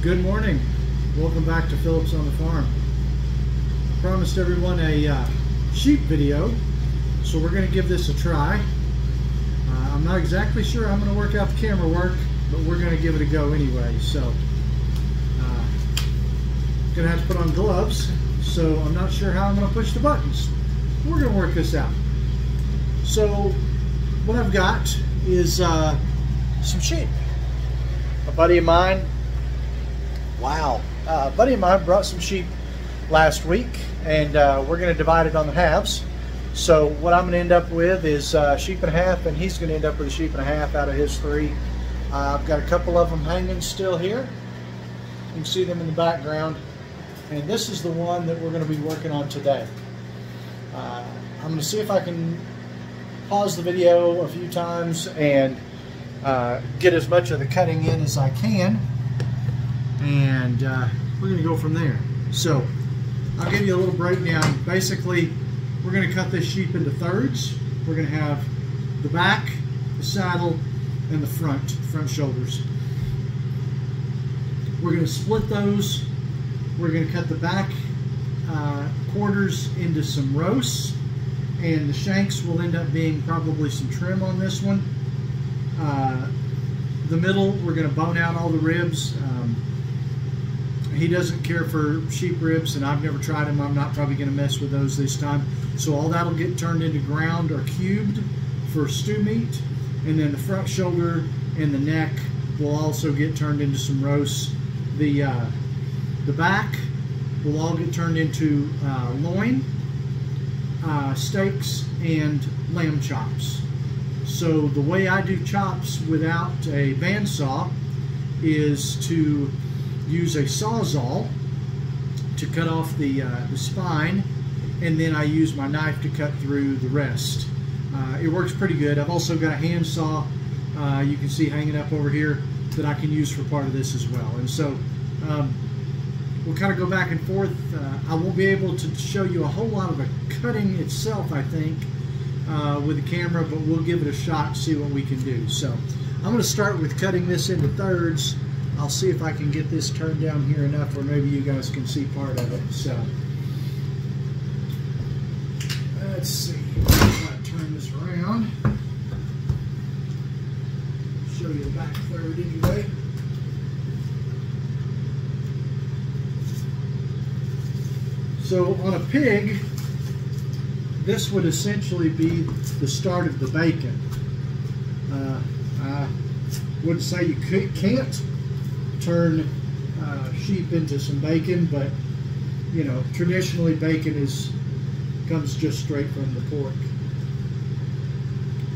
Good morning. Welcome back to Phillips on the Farm. I promised everyone a sheep video, so we're going to give this a try. I'm not exactly sure I'm going to work out the camera work, but we're going to give it a go anyway. So, going to have to put on gloves, so I'm not sure how I'm going to push the buttons. We're going to work this out. So, what I've got is some sheep. A buddy of mine, a buddy of mine brought some sheep last week, and we're going to divide it on the halves. So what I'm going to end up with is sheep and a half, and he's going to end up with a sheep and a half out of his three. I've got a couple of them hanging still here. You can see them in the background, and this is the one that we're going to be working on today. I'm going to see if I can pause the video a few times and get as much of the cutting in as I can, and we're going to go from there. So I'll give you a little breakdown. Basically, we're going to cut this sheep into thirds. We're going to have the back, the saddle, and the front shoulders. We're going to split those. We're going to cut the back quarters into some roasts, and the shanks will end up being probably some trim on this one. The middle, we're going to bone out all the ribs. He doesn't care for sheep ribs, and I've never tried them. I'm not probably going to mess with those this time. So all that'll get turned into ground or cubed for stew meat, and then the front shoulder and the neck will also get turned into some roasts. The back will all get turned into loin, steaks, and lamb chops. So the way I do chops without a bandsaw is to use a sawzall to cut off the spine, and then I use my knife to cut through the rest. It works pretty good. I've also got a hand saw you can see hanging up over here that I can use for part of this as well. And so we'll kind of go back and forth. I won't be able to show you a whole lot of the cutting itself, I think, with the camera, but we'll give it a shot and see what we can do. So I'm going to start with cutting this into thirds. I'll see if I can get this turned down here enough where maybe you guys can see part of it. So let's see. I'll turn this around. Show you the back third anyway. So on a pig, this would essentially be the start of the bacon. I wouldn't say you can't turn sheep into some bacon, but you know, traditionally bacon comes just straight from the pork.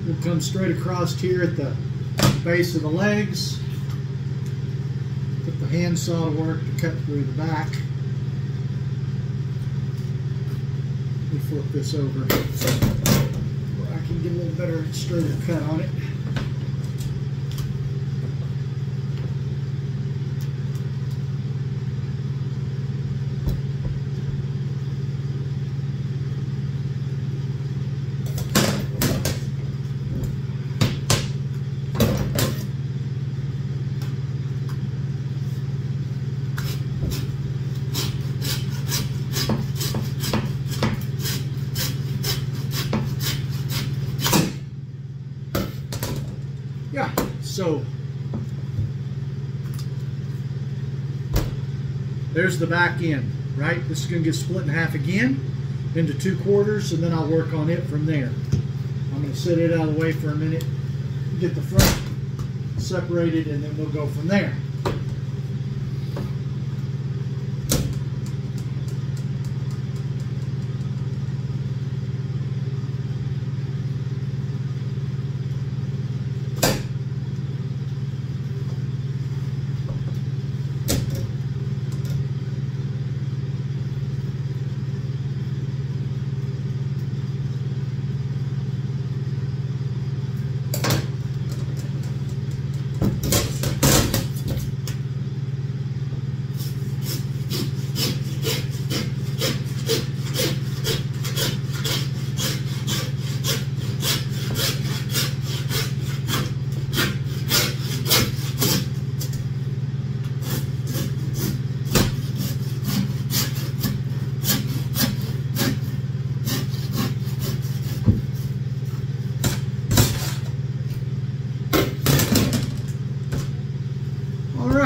We'll come straight across here at the base of the legs. Put the handsaw to work to cut through the back. Let me flip this over where I can get a little better, straighter cut on it. Yeah, so there's the back end, right? This is going to get split in half again into 2 quarters, and then I'll work on it from there. I'm going to set it out of the way for a minute, get the front separated, and then we'll go from there.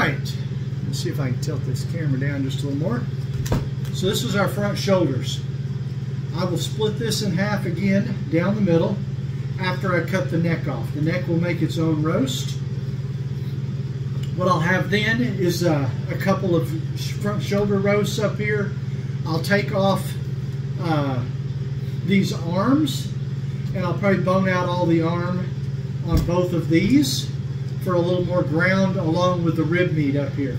right, let's see if I can tilt this camera down just a little more. So this is our front shoulders. I will split this in half again down the middle after I cut the neck off. The neck will make its own roast. What I'll have then is a couple of front shoulder roasts up here. I'll take off these arms, and I'll probably bone out all the arm on both of these for a little more ground along with the rib meat up here.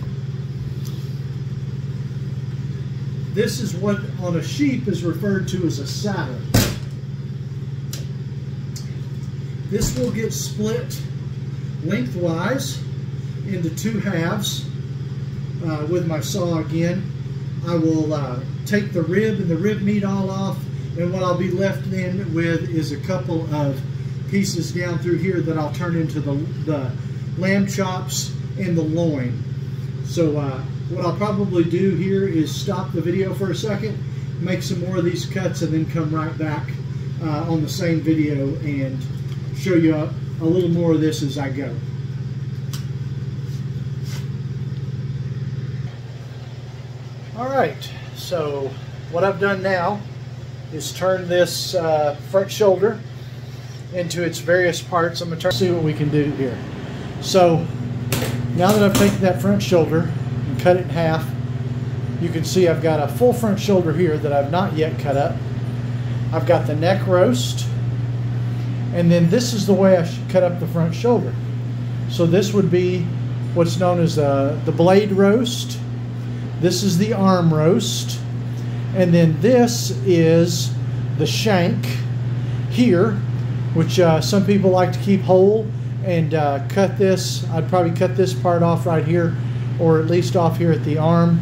This is what on a sheep is referred to as a saddle. This will get split lengthwise into two halves with my saw again. I will take the rib and the rib meat all off, and what I'll be left then with is a couple of pieces down through here that I'll turn into the lamb chops and the loin. So what I'll probably do here is stop the video for a second, make some more of these cuts, and then come right back on the same video and show you a little more of this as I go. All right, so what I've done now is turn this front shoulder into its various parts. I'm going to see what we can do here. So now that I've taken that front shoulder and cut it in half, you can see I've got a full front shoulder here that I've not yet cut up. I've got the neck roast, and then this is the way I should cut up the front shoulder. So this would be what's known as the blade roast. This is the arm roast, and then this is the shank here, which some people like to keep whole and cut this. I'd probably cut this part off right here, or at least off here at the arm.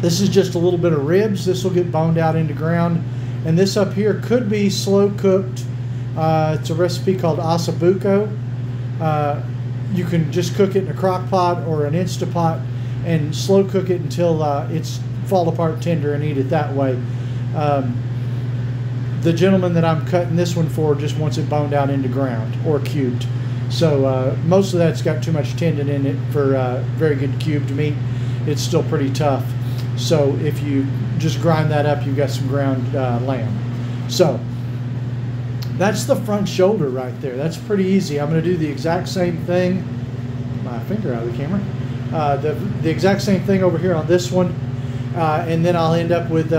This is just a little bit of ribs. This will get boned out into ground, and this up here could be slow cooked. It's a recipe called ossobuco. You can just cook it in a crock pot or an Instapot and slow cook it until it's fall apart tender and eat it that way. The gentleman that I'm cutting this one for just wants it boned out into ground or cubed. So most of that's got too much tendon in it for very good cubed meat. It's still pretty tough. So if you just grind that up, you've got some ground lamb. So that's the front shoulder right there. That's pretty easy. I'm going to do the exact same thing. My finger out of the camera. The exact same thing over here on this one, and then I'll end up with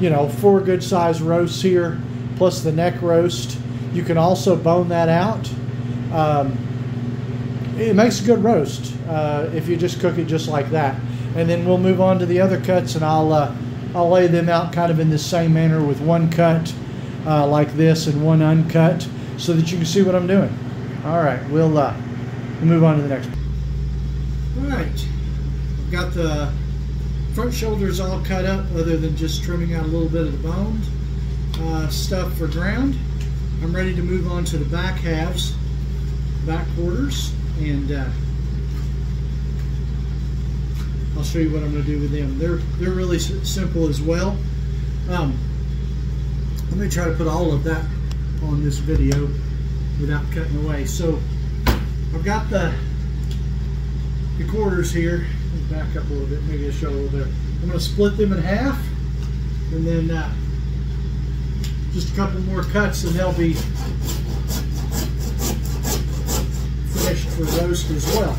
you know, 4 good sized roasts here plus the neck roast. You can also bone that out. It makes a good roast if you just cook it just like that. And then we'll move on to the other cuts, and I'll lay them out kind of in the same manner with one cut like this and one uncut, so that you can see what I'm doing. All right, we'll move on to the next one. All right, I've got the front shoulders all cut up, other than just trimming out a little bit of the boned stuff for ground. I'm ready to move on to the back halves, back quarters, and I'll show you what I'm going to do with them. They're really simple as well. Let me try to put all of that on this video without cutting away. So I've got the quarters here. Let me back up a little bit, maybe I'll show a little bit. I'm going to split them in half, and then just a couple more cuts, and they'll be finished for roast as well.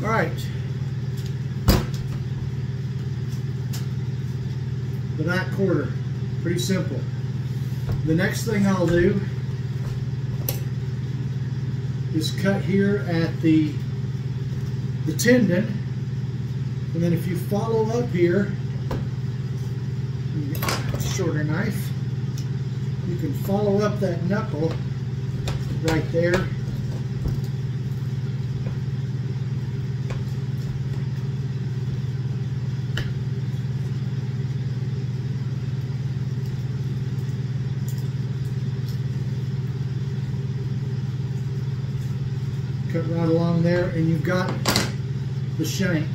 All right, the back quarter, pretty simple. The next thing I'll do is cut here at the tendon, and then if you follow up here, shorter knife, you can follow up that knuckle right there. Cut right along there, and you've got the shank.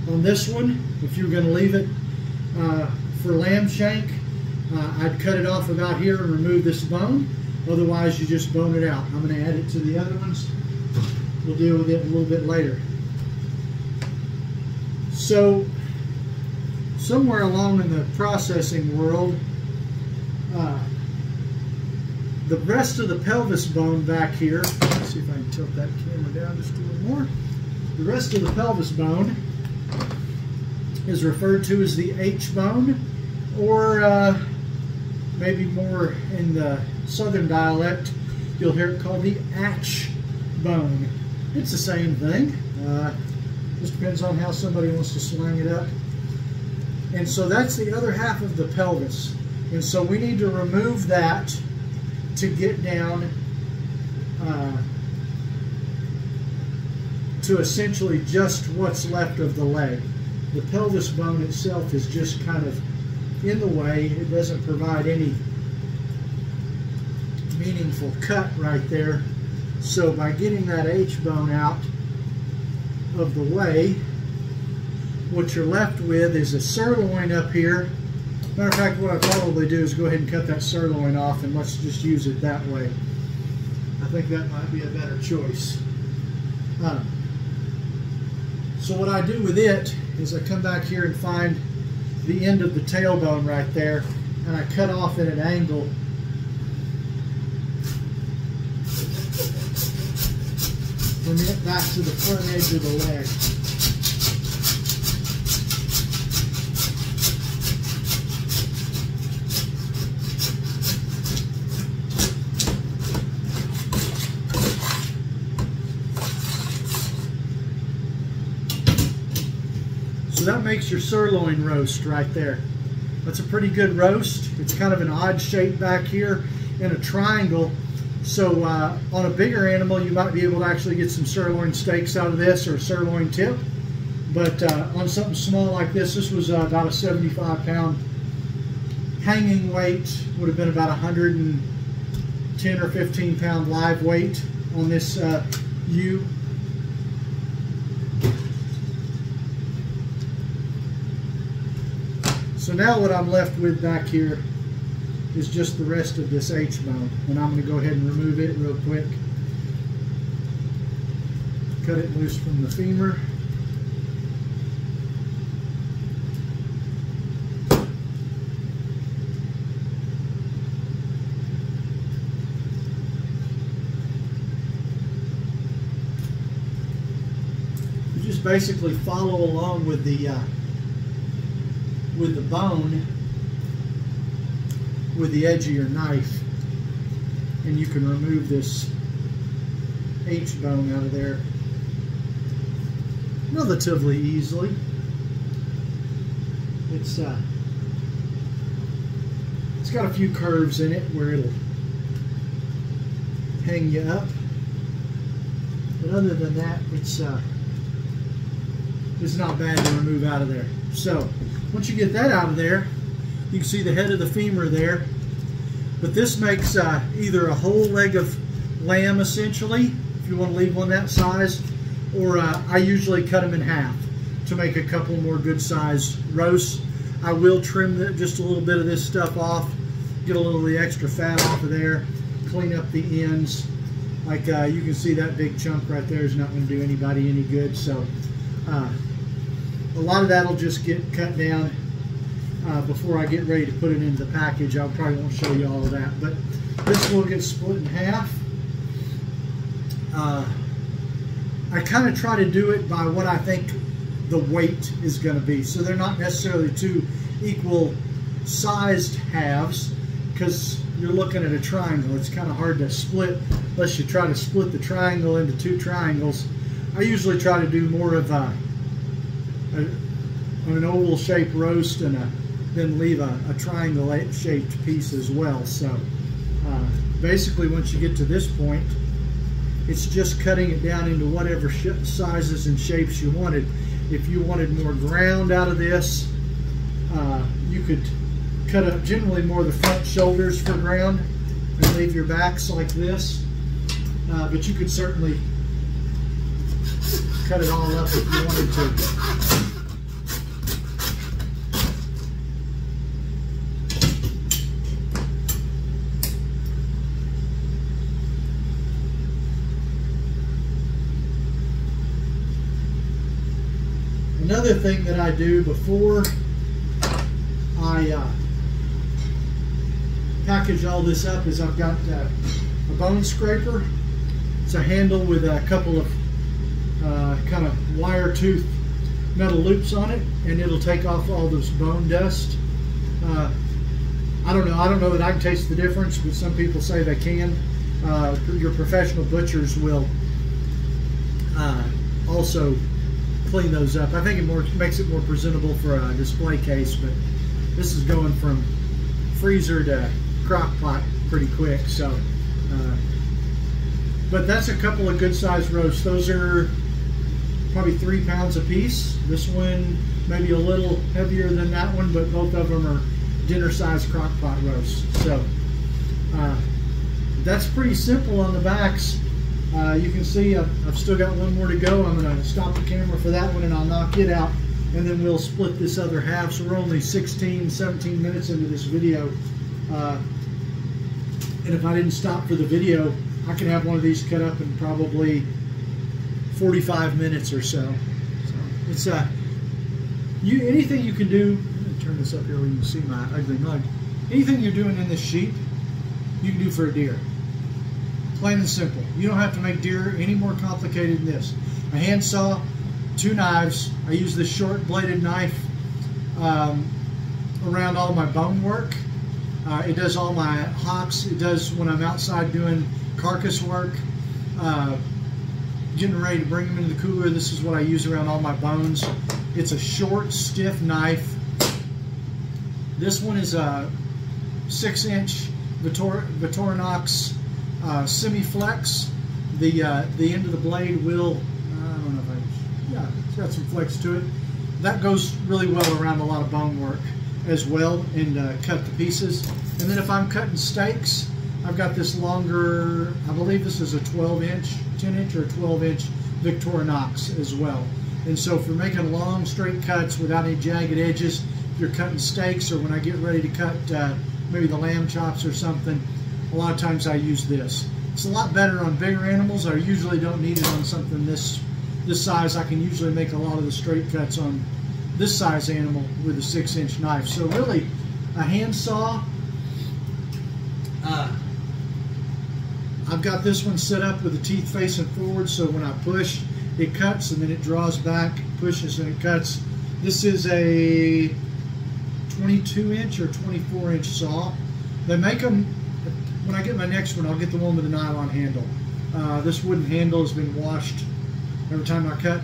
On this one, if you're going to leave it for lamb shank, I'd cut it off about here and remove this bone. Otherwise, you just bone it out. I'm going to add it to the other ones. We'll deal with it a little bit later. So, somewhere along in the processing world, the rest of the pelvis bone back here, let's see if I can tilt that camera down just a little more. The rest of the pelvis bone is referred to as the H bone, or maybe more in the southern dialect, you'll hear it called the H bone. It's the same thing. Just depends on how somebody wants to slang it up. And so that's the other half of the pelvis. And so we need to remove that to get down to essentially just what's left of the leg. The pelvis bone itself is just kind of in the way. It doesn't provide any meaningful cut right there. So by getting that H bone out of the way, what you're left with is a sirloin up here. Matter of fact, what I'll probably do is go ahead and cut that sirloin off, and let's just use it that way. I think that might be a better choice. So what I do with it is I come back here and find the end of the tailbone right there, and I cut off at an angle. Bring it back to the front edge of the leg. So that makes your sirloin roast right there. That's a pretty good roast. It's kind of an odd shape back here in a triangle. So on a bigger animal, you might be able to actually get some sirloin steaks out of this, or a sirloin tip. But on something small like this, this was about a 75-pound hanging weight. Would have been about 110 or 15-pound live weight on this ewe. So now what I'm left with back here is just the rest of this H bone, and I'm going to go ahead and remove it real quick. Cut it loose from the femur. You just basically follow along with the bone with the edge of your knife, and you can remove this H bone out of there relatively easily. It's got a few curves in it where it'll hang you up, but other than that, it's not bad to remove out of there. So once you get that out of there, you can see the head of the femur there. But this makes either a whole leg of lamb, essentially, if you want to leave one that size, or I usually cut them in half to make a couple more good size roasts. I will trim just a little bit of this stuff off, get a little of the extra fat off of there, clean up the ends. Like you can see, that big chunk right there is not going to do anybody any good. So a lot of that will just get cut down before I get ready to put it into the package. I probably won't show you all of that, but this will get split in half. I kind of try to do it by what I think the weight is going to be, so they're not necessarily two equal sized halves, because you're looking at a triangle. It's kind of hard to split unless you try to split the triangle into two triangles. I usually try to do more of an oval shaped roast and a then leave a triangle-shaped piece as well. So basically, once you get to this point, it's just cutting it down into whatever sizes and shapes you wanted. If you wanted more ground out of this, you could cut up generally more the front shoulders for ground and leave your backs like this. But you could certainly cut it all up if you wanted to. Another thing that I do before I package all this up is I've got a bone scraper. It's a handle with a couple of kind of wire tooth metal loops on it, and it'll take off all this bone dust. I don't know that I can taste the difference, but some people say they can. Your professional butchers will also clean those up. I think it makes it more presentable for a display case, but this is going from freezer to crock pot pretty quick. So, but that's a couple of good sized roasts. Those are probably 3 pounds a piece. This one maybe a little heavier than that one, but both of them are dinner sized crock pot roasts. So that's pretty simple on the backs. You can see I've still got one more to go. I'm going to stop the camera for that one and I'll knock it out, and then we'll split this other half. So we're only 16, 17 minutes into this video. And if I didn't stop for the video, I could have one of these cut up in probably 45 minutes or so. So it's anything you can do. Let me turn this up here where you can see my ugly mug. Anything you're doing in this sheep, you can do for a deer. Plain and simple. You don't have to make deer any more complicated than this. A handsaw, 2 knives. I use this short bladed knife around all my bone work. It does all my hocks. It does when I'm outside doing carcass work. Getting ready to bring them into the cooler. This is what I use around all my bones. It's a short, stiff knife. This one is a 6-inch Victorinox semi-flex. The end of the blade will, I don't know if yeah, it's got some flex to it. That goes really well around a lot of bone work as well, and cut the pieces. And then if I'm cutting steaks, I've got this longer, I believe this is a 12-inch, 10-inch or 12-inch Victorinox as well. And so for making long straight cuts without any jagged edges, if you're cutting steaks or when I get ready to cut maybe the lamb chops or something, a lot of times I use this. It's a lot better on bigger animals. I usually don't need it on something this size. I can usually make a lot of the straight cuts on this size animal with a 6-inch knife. So really, a handsaw. I've got this one set up with the teeth facing forward, so when I push, it cuts and then it draws back, pushes and it cuts. This is a 22-inch or 24-inch saw. They make them, when I get my next one, I'll get the one with the nylon handle. This wooden handle has been washed every time I cut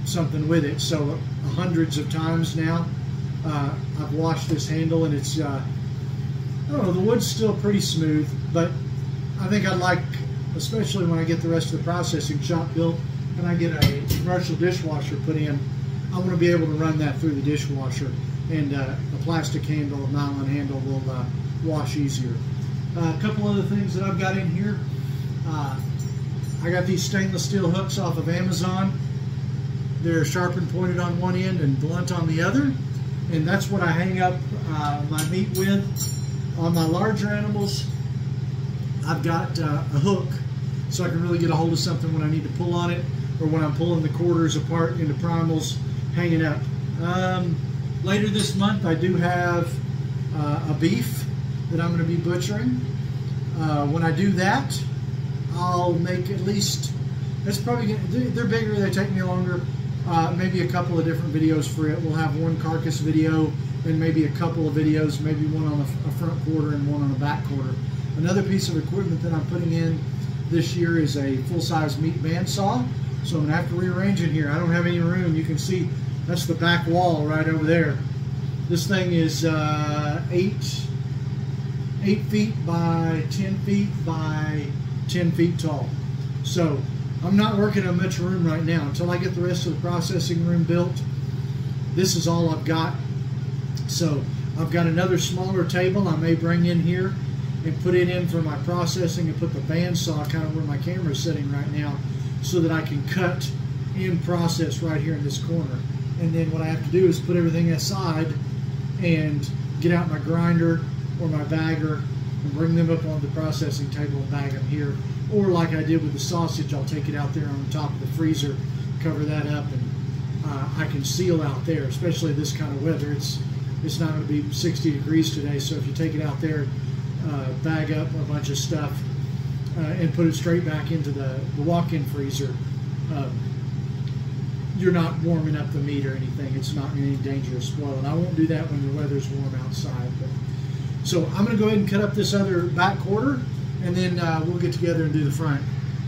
something with it, so hundreds of times now I've washed this handle, and it's I don't know, the wood's still pretty smooth, but I think I'd like, especially when I get the rest of the processing shop built and I get a commercial dishwasher put in, I want to be able to run that through the dishwasher, and a plastic handle, a nylon handle will wash easier. A couple other things that I've got in here. I got these stainless steel hooks off of Amazon. They're sharp and pointed on one end and blunt on the other, and that's what I hang up my meat with. On my larger animals, I've got a hook, so I can really get a hold of something when I need to pull on it, or when I'm pulling the quarters apart into primals, hanging up. Later this month, I do have a beef that I'm going to be butchering. When I do that, I'll make at least, it's probably they're bigger, they take me longer, maybe a couple of different videos for it. We'll have one carcass video and maybe a couple of videos, maybe one on a front quarter and one on a back quarter. Another piece of equipment that I'm putting in this year is a full-size meat bandsaw. So I'm going to have to rearrange it here. I don't have any room. You can see that's the back wall right over there. This thing is 8 feet by 10 feet by 10 feet tall. So I'm not working on much room right now. Until I get the rest of the processing room built, this is all I've got. So I've got another smaller table I may bring in here and put it in for my processing, and put the bandsaw kind of where my camera is sitting right now, so that I can cut and process right here in this corner. And then what I have to do is put everything aside and get out my grinder or my bagger and bring them up on the processing table and bag them here. Or like I did with the sausage, I'll take it out there on the top of the freezer, cover that up, and I can seal out there, especially this kind of weather. It's not going to be 60 degrees today, so if you take it out there, bag up a bunch of stuff and put it straight back into the walk-in freezer, you're not warming up the meat or anything. It's not in any danger of spoiling. I won't do that when the weather's warm outside. So I'm going to go ahead and cut up this other back quarter, and then we'll get together and do the front.